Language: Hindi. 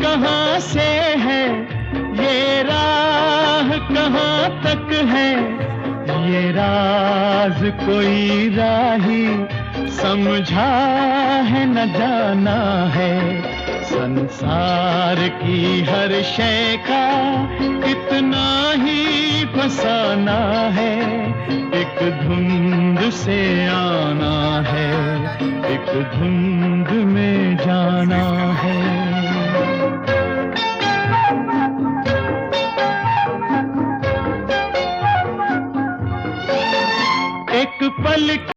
कहाँ से है, ये राह कहाँ तक है, ये राज कोई राही समझा है न जाना है। संसार की हर शय का इतना ही फसाना है, एक धुंध से आना है, एक धुंध में जाना है। एक पल